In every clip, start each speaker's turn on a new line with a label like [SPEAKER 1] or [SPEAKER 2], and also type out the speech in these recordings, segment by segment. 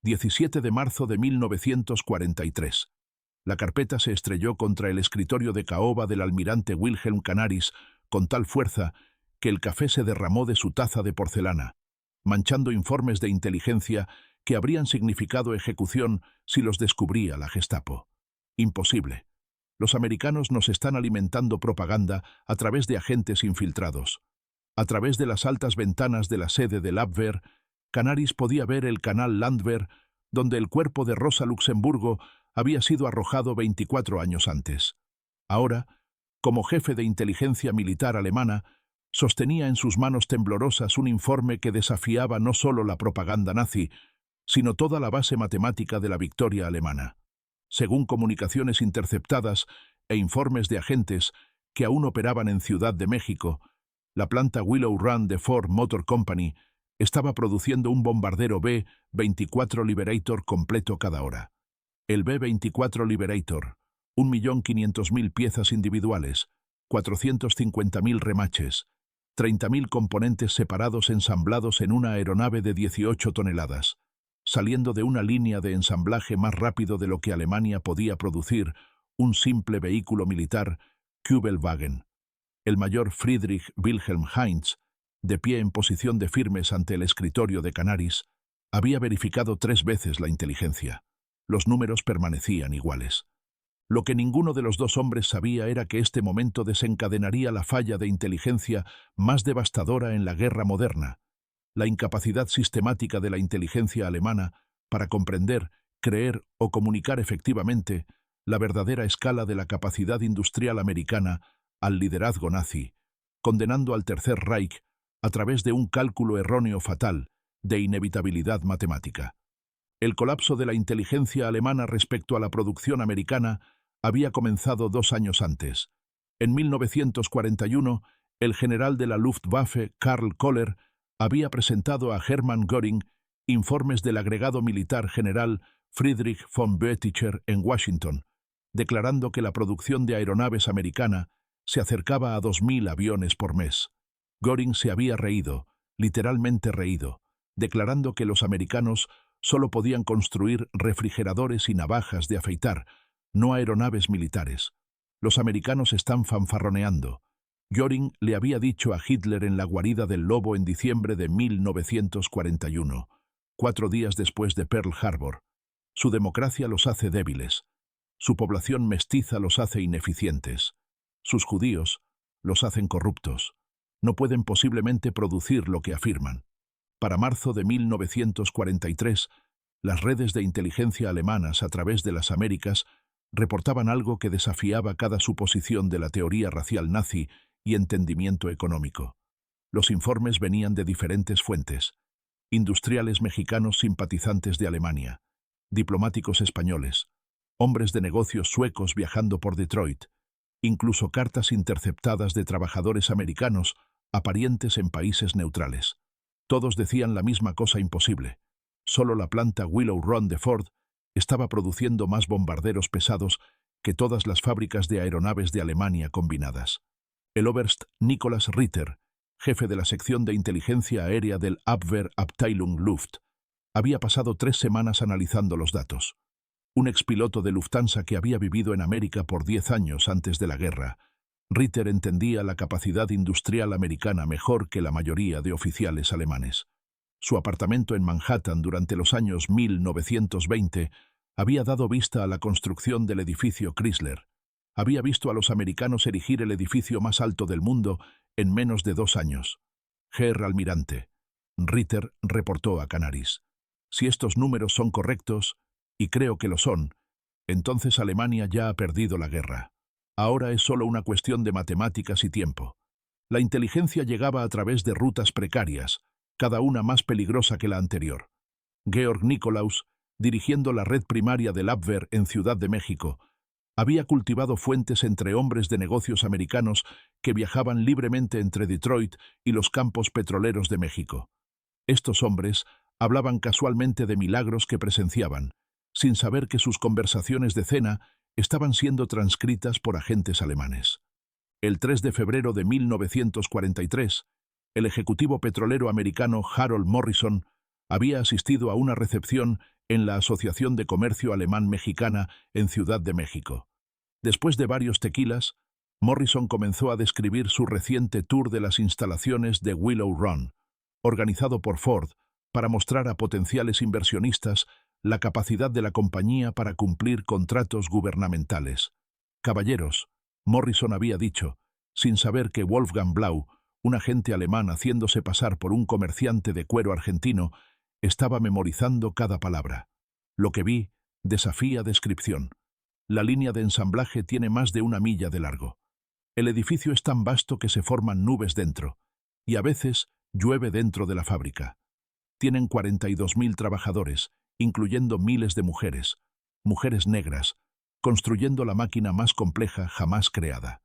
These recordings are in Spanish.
[SPEAKER 1] 17 de marzo de 1943. La carpeta se estrelló contra el escritorio de caoba del almirante Wilhelm Canaris con tal fuerza que el café se derramó de su taza de porcelana, manchando informes de inteligencia que habrían significado ejecución si los descubría la Gestapo. Imposible. Los americanos nos están alimentando propaganda a través de agentes infiltrados. A través de las altas ventanas de la sede del Abwehr, Canaris podía ver el canal Landwehr, donde el cuerpo de Rosa Luxemburgo había sido arrojado 24 años antes. Ahora, como jefe de inteligencia militar alemana, sostenía en sus manos temblorosas un informe que desafiaba no solo la propaganda nazi, sino toda la base matemática de la victoria alemana. Según comunicaciones interceptadas e informes de agentes que aún operaban en Ciudad de México, la planta Willow Run de Ford Motor Company estaba produciendo un bombardero B-24 Liberator completo cada hora. El B-24 Liberator, 1.500.000 piezas individuales, 450.000 remaches, 30.000 componentes separados ensamblados en una aeronave de 18 toneladas, saliendo de una línea de ensamblaje más rápido de lo que Alemania podía producir un simple vehículo militar Kübelwagen. El mayor Friedrich Wilhelm Heinz, de pie en posición de firmes ante el escritorio de Canaris, había verificado 3 veces la inteligencia. Los números permanecían iguales. Lo que ninguno de los dos hombres sabía era que este momento desencadenaría la falla de inteligencia más devastadora en la guerra moderna, la incapacidad sistemática de la inteligencia alemana para comprender, creer o comunicar efectivamente la verdadera escala de la capacidad industrial americana al liderazgo nazi, condenando al Tercer Reich a través de un cálculo erróneo fatal de inevitabilidad matemática. El colapso de la inteligencia alemana respecto a la producción americana había comenzado 2 años antes. En 1941, el general de la Luftwaffe, Karl Koller, había presentado a Hermann Göring informes del agregado militar general Friedrich von Boeticher en Washington, declarando que la producción de aeronaves americana se acercaba a 2.000 aviones por mes. Göring se había reído, literalmente reído, declarando que los americanos solo podían construir refrigeradores y navajas de afeitar, no aeronaves militares. Los americanos están fanfarroneando. Göring le había dicho a Hitler en la guarida del Lobo en diciembre de 1941, 4 días después de Pearl Harbor. Su democracia los hace débiles. Su población mestiza los hace ineficientes. Sus judíos los hacen corruptos. No pueden posiblemente producir lo que afirman. Para marzo de 1943, las redes de inteligencia alemanas a través de las Américas reportaban algo que desafiaba cada suposición de la teoría racial nazi y entendimiento económico. Los informes venían de diferentes fuentes: industriales mexicanos simpatizantes de Alemania, diplomáticos españoles, hombres de negocios suecos viajando por Detroit, incluso cartas interceptadas de trabajadores americanos a parientes en países neutrales. Todos decían la misma cosa imposible. Solo la planta Willow Run de Ford estaba produciendo más bombarderos pesados que todas las fábricas de aeronaves de Alemania combinadas. El Oberst Nicholas Ritter, jefe de la sección de inteligencia aérea del Abwehrabteilung Luft, había pasado 3 semanas analizando los datos. Un expiloto de Lufthansa que había vivido en América por 10 años antes de la guerra, Ritter entendía la capacidad industrial americana mejor que la mayoría de oficiales alemanes. Su apartamento en Manhattan durante los años 1920 había dado vista a la construcción del edificio Chrysler. Había visto a los americanos erigir el edificio más alto del mundo en menos de 2 años. Herr Almirante, Ritter reportó a Canaris: si estos números son correctos, y creo que lo son, entonces Alemania ya ha perdido la guerra. Ahora es solo una cuestión de matemáticas y tiempo. La inteligencia llegaba a través de rutas precarias, cada una más peligrosa que la anterior. Georg Nikolaus, dirigiendo la red primaria del Abwehr en Ciudad de México, había cultivado fuentes entre hombres de negocios americanos que viajaban libremente entre Detroit y los campos petroleros de México. Estos hombres hablaban casualmente de milagros que presenciaban, sin saber que sus conversaciones de cena estaban siendo transcritas por agentes alemanes. El 3 de febrero de 1943, el ejecutivo petrolero americano Harold Morrison Había asistido a una recepción en la Asociación de Comercio Alemán-Mexicana en Ciudad de México. Después de varios tequilas, Morrison comenzó a describir su reciente tour de las instalaciones de Willow Run, organizado por Ford, para mostrar a potenciales inversionistas la capacidad de la compañía para cumplir contratos gubernamentales. «Caballeros», Morrison había dicho, sin saber que Wolfgang Blau, un agente alemán haciéndose pasar por un comerciante de cuero argentino, estaba memorizando cada palabra. «Lo que vi desafía descripción. La línea de ensamblaje tiene más de 1 milla de largo. El edificio es tan vasto que se forman nubes dentro, y a veces llueve dentro de la fábrica. Tienen 42.000 trabajadores, incluyendo miles de mujeres negras, construyendo la máquina más compleja jamás creada».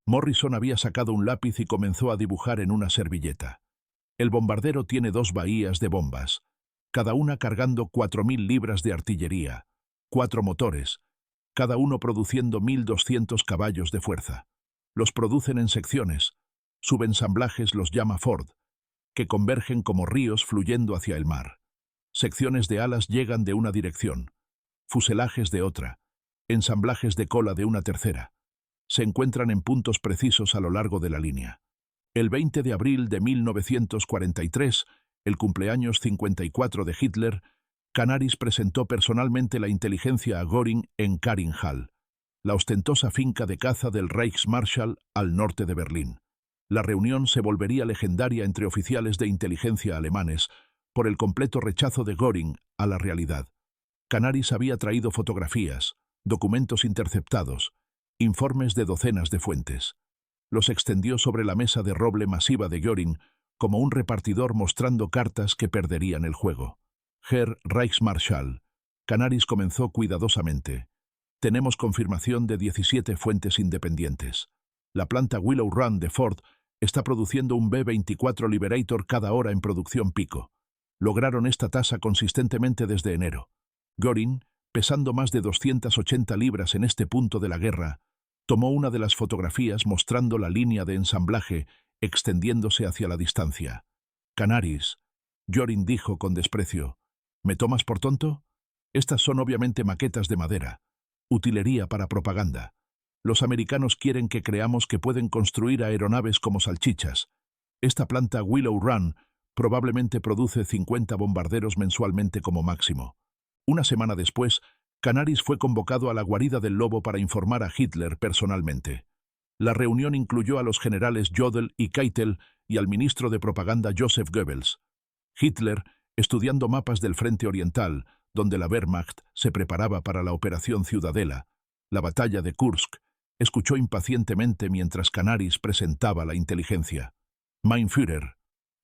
[SPEAKER 1] Morrison había sacado un lápiz y comenzó a dibujar en una servilleta. El bombardero tiene 2 bahías de bombas, cada una cargando 4.000 libras de artillería, 4 motores, cada uno produciendo 1.200 caballos de fuerza. Los producen en secciones, subensamblajes los llama Ford, que convergen como ríos fluyendo hacia el mar. Secciones de alas llegan de una dirección, fuselajes de otra, ensamblajes de cola de una tercera. Se encuentran en puntos precisos a lo largo de la línea. El 20 de abril de 1943, el cumpleaños 54 de Hitler, Canaris presentó personalmente la inteligencia a Göring en Karinthal, la ostentosa finca de caza del Reichsmarschall al norte de Berlín. La reunión se volvería legendaria entre oficiales de inteligencia alemanes por el completo rechazo de Göring a la realidad. Canaris había traído fotografías, documentos interceptados, informes de docenas de fuentes. Los extendió sobre la mesa de roble masiva de Göring como un repartidor mostrando cartas que perderían el juego. «Herr Reichsmarschall», Canaris comenzó cuidadosamente. «Tenemos confirmación de 17 fuentes independientes. La planta Willow Run de Ford está produciendo un B-24 Liberator cada hora en producción pico. Lograron esta tasa consistentemente desde enero. Göring, pesando más de 280 libras en este punto de la guerra, tomó una de las fotografías mostrando la línea de ensamblaje extendiéndose hacia la distancia. «Canaris», Göring dijo con desprecio, «¿me tomas por tonto? Estas son obviamente maquetas de madera, utilería para propaganda. Los americanos quieren que creamos que pueden construir aeronaves como salchichas. Esta planta Willow Run probablemente produce 50 bombarderos mensualmente como máximo». Una semana después, Canaris fue convocado a la guarida del lobo para informar a Hitler personalmente. La reunión incluyó a los generales Jodl y Keitel y al ministro de propaganda Joseph Goebbels. Hitler, estudiando mapas del frente oriental, donde la Wehrmacht se preparaba para la Operación Ciudadela, la batalla de Kursk, escuchó impacientemente mientras Canaris presentaba la inteligencia. «Mein Führer»,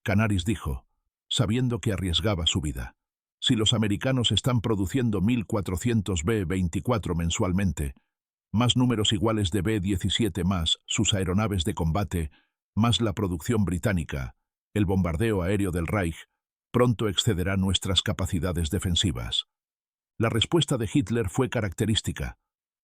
[SPEAKER 1] Canaris dijo, sabiendo que arriesgaba su vida. «Si los americanos están produciendo 1.400 B-24 mensualmente, más números iguales de B-17 más sus aeronaves de combate, más la producción británica, el bombardeo aéreo del Reich, pronto excederá nuestras capacidades defensivas». La respuesta de Hitler fue característica.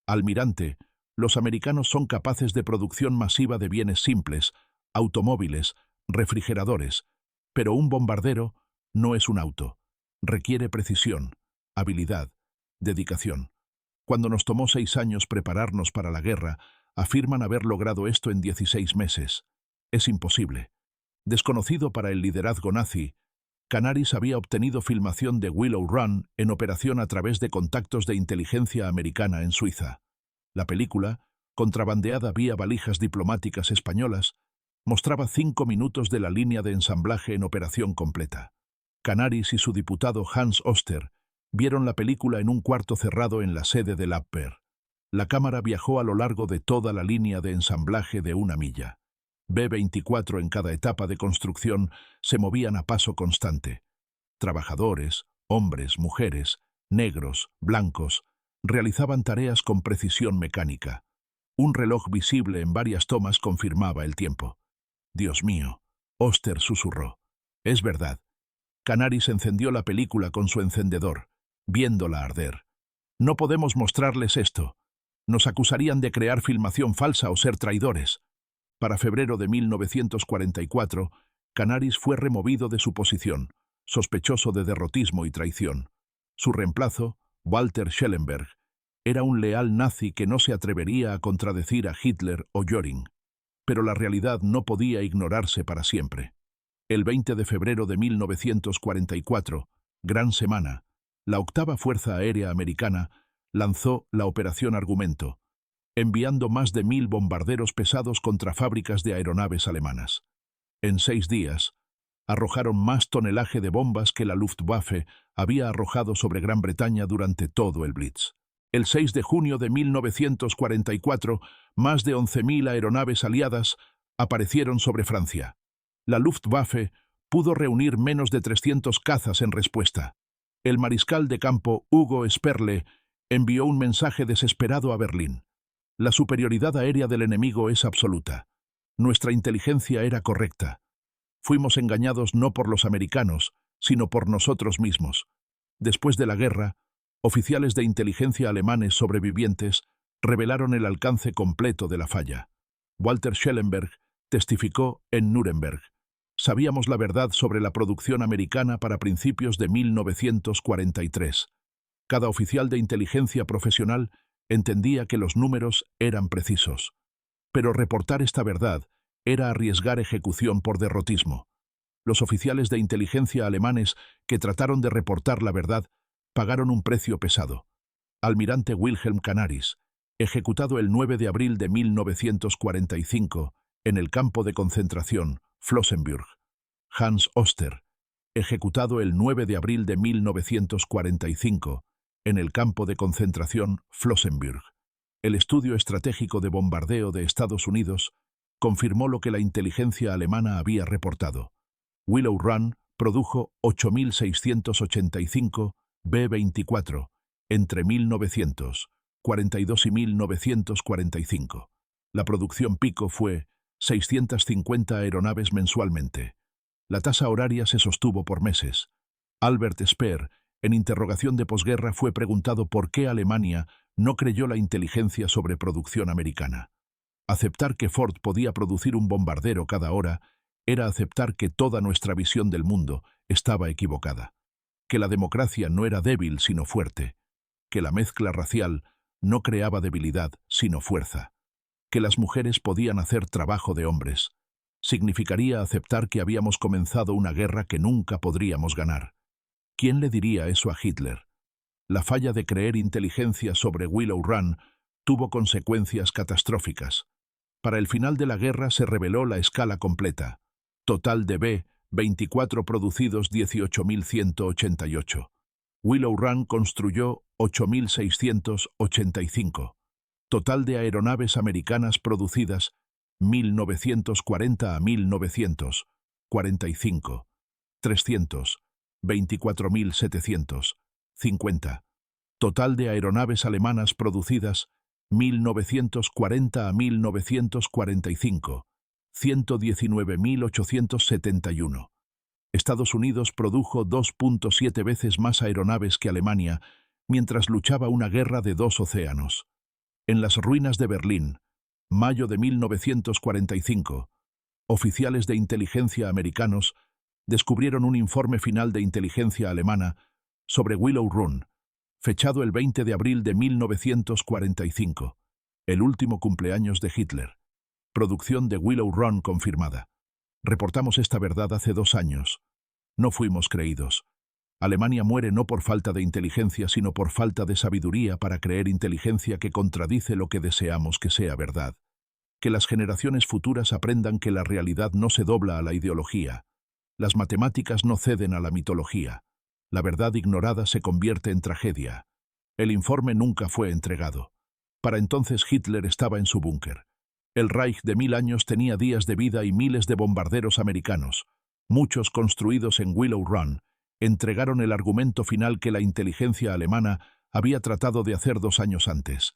[SPEAKER 1] «Almirante, los americanos son capaces de producción masiva de bienes simples, automóviles, refrigeradores, pero un bombardero no es un auto. Requiere precisión, habilidad, dedicación. Cuando nos tomó 6 años prepararnos para la guerra, afirman haber logrado esto en 16 meses. Es imposible». Desconocido para el liderazgo nazi, Canaris había obtenido filmación de Willow Run en operación a través de contactos de inteligencia americana en Suiza. La película, contrabandeada vía valijas diplomáticas españolas, mostraba 5 minutos de la línea de ensamblaje en operación completa. Canaris y su diputado Hans Oster vieron la película en un cuarto cerrado en la sede del Abwehr. La cámara viajó a lo largo de toda la línea de ensamblaje de 1 milla. B-24 en cada etapa de construcción se movían a paso constante. Trabajadores, hombres, mujeres, negros, blancos, realizaban tareas con precisión mecánica. Un reloj visible en varias tomas confirmaba el tiempo. «Dios mío», Oster susurró. «Es verdad». Canaris encendió la película con su encendedor, viéndola arder. «No podemos mostrarles esto. Nos acusarían de crear filmación falsa o ser traidores». Para febrero de 1944, Canaris fue removido de su posición, sospechoso de derrotismo y traición. Su reemplazo, Walter Schellenberg, era un leal nazi que no se atrevería a contradecir a Hitler o Göring. Pero la realidad no podía ignorarse para siempre. El 20 de febrero de 1944, gran semana, la octava Fuerza Aérea Americana lanzó la Operación Argumento, enviando más de 1000 bombarderos pesados contra fábricas de aeronaves alemanas. En 6 días, arrojaron más tonelaje de bombas que la Luftwaffe había arrojado sobre Gran Bretaña durante todo el Blitz. El 6 de junio de 1944, más de 11.000 aeronaves aliadas aparecieron sobre Francia. La Luftwaffe pudo reunir menos de 300 cazas en respuesta. El mariscal de campo Hugo Sperle envió un mensaje desesperado a Berlín. La superioridad aérea del enemigo es absoluta. Nuestra inteligencia era correcta. Fuimos engañados no por los americanos, sino por nosotros mismos. Después de la guerra, oficiales de inteligencia alemanes sobrevivientes revelaron el alcance completo de la falla. Walter Schellenberg testificó en Nuremberg. Sabíamos la verdad sobre la producción americana para principios de 1943. Cada oficial de inteligencia profesional entendía que los números eran precisos. Pero reportar esta verdad era arriesgar ejecución por derrotismo. Los oficiales de inteligencia alemanes que trataron de reportar la verdad pagaron un precio pesado. Almirante Wilhelm Canaris, ejecutado el 9 de abril de 1945 en el campo de concentración Flossenbürg. Hans Oster, ejecutado el 9 de abril de 1945 en el campo de concentración Flossenbürg. El estudio estratégico de bombardeo de Estados Unidos confirmó lo que la inteligencia alemana había reportado. Willow Run produjo 8.685 B-24 entre 1942 y 1945. La producción pico fue 650 aeronaves mensualmente. La tasa horaria se sostuvo por meses. Albert Speer, en interrogación de posguerra, fue preguntado por qué Alemania no creyó la inteligencia sobre producción americana. Aceptar que Ford podía producir un bombardero cada hora era aceptar que toda nuestra visión del mundo estaba equivocada, que la democracia no era débil sino fuerte, que la mezcla racial no creaba debilidad sino fuerza, que las mujeres podían hacer trabajo de hombres. Significaría aceptar que habíamos comenzado una guerra que nunca podríamos ganar. ¿Quién le diría eso a Hitler? La falla de creer inteligencia sobre Willow Run tuvo consecuencias catastróficas. Para el final de la guerra se reveló la escala completa. Total de B-24 producidos 18.188. Willow Run construyó 8.685. Total de aeronaves americanas producidas 1940 a 1945. 300. 24.750. Total de aeronaves alemanas producidas 1940 a 1945. 119.871. Estados Unidos produjo 2.7 veces más aeronaves que Alemania mientras luchaba una guerra de 2 océanos. En las ruinas de Berlín, mayo de 1945, oficiales de inteligencia americanos descubrieron un informe final de inteligencia alemana sobre Willow Run, fechado el 20 de abril de 1945, el último cumpleaños de Hitler. Producción de Willow Run confirmada. Reportamos esta verdad hace 2 años. No fuimos creídos. Alemania muere no por falta de inteligencia, sino por falta de sabiduría para creer inteligencia que contradice lo que deseamos que sea verdad. Que las generaciones futuras aprendan que la realidad no se dobla a la ideología. Las matemáticas no ceden a la mitología. La verdad ignorada se convierte en tragedia. El informe nunca fue entregado. Para entonces Hitler estaba en su búnker. El Reich de 1000 años tenía días de vida y miles de bombarderos americanos, muchos construidos en Willow Run, entregaron el argumento final que la inteligencia alemana había tratado de hacer 2 años antes.